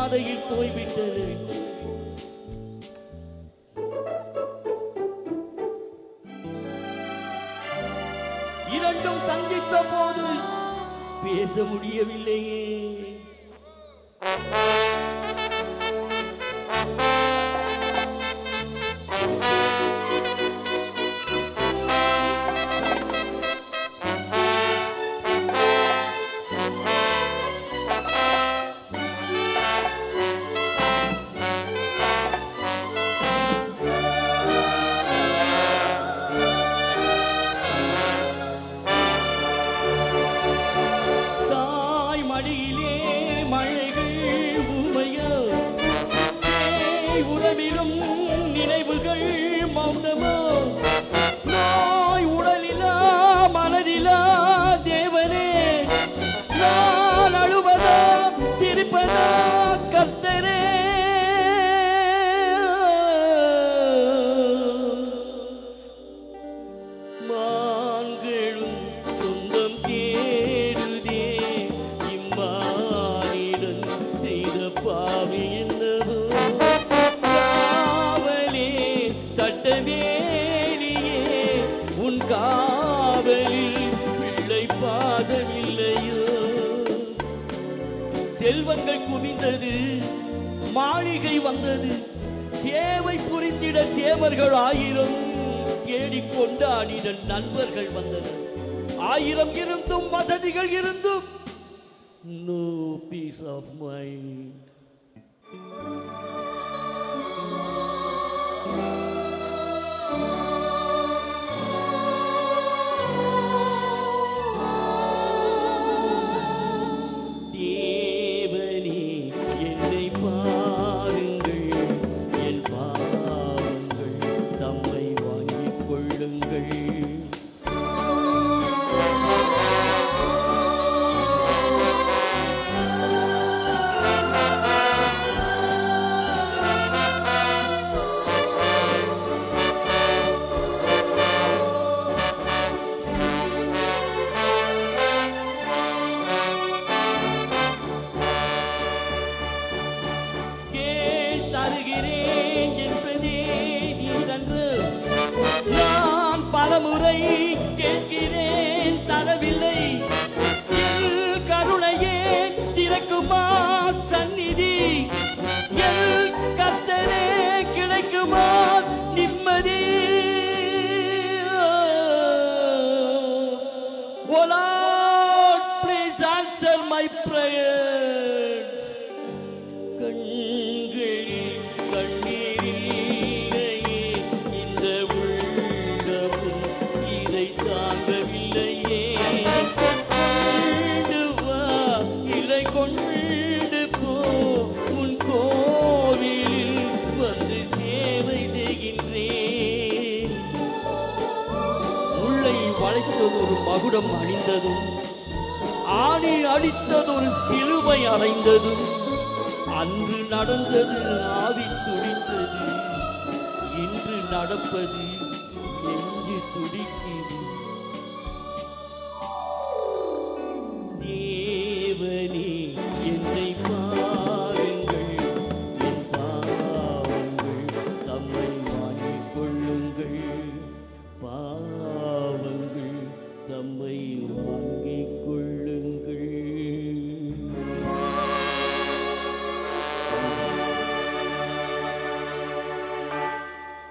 பாதையில் போய்விட்டது. இரண்டும் சந்தித்த போது பேச முடியவில்லையே. உறவிலும் நினைவுகள் மௌனமோ, நோய் உடலிலா மனதிலா தேவனே, நான் அழுவதா சிரிப்பதா கர்த்தரே. மான்களும் சொந்தம் தேடுதே, இம்மானிடன் செய்த பாவி என்னவோ. சட்டவேலியே உன் காவலில் பிள்ளை பாசமில்லையோ. செல்வங்கள் குவிந்தது, மாளிகை வந்தது, சேவை புரிந்திட சேவர்கள் 1000 தேடிக்கொண்டாடிட நண்பர்கள் வந்தனர். 1000 இருந்தும் வசதிகள் இருந்தும் no peace of mind. பலமுறை கேட்கிறேன் தரவில்லை, கருணையே திறக்குமா சந்நிதி, எல் கர்த்தரே கிடைக்குமா நிம்மதி. Oh Lord, please answer my prayers. கண்களில் கண்ணீரில்லையே, இந்த உள்ளமும் இதை தாங்கவில்லையே. கொண்டு வா இலை கொண்டு போ, உன் கோவிலில் வந்து சேவை செய்கின்றேன். முள்ளை வளைத்ததொரு மகுடம் அணிந்ததும், ஆணி அடித்ததொரு சிலுவை அறைந்ததும், அன்று நடந்தது ஆவி துடித்தது, இன்று நடப்பது நெஞ்சு துடிக்குது.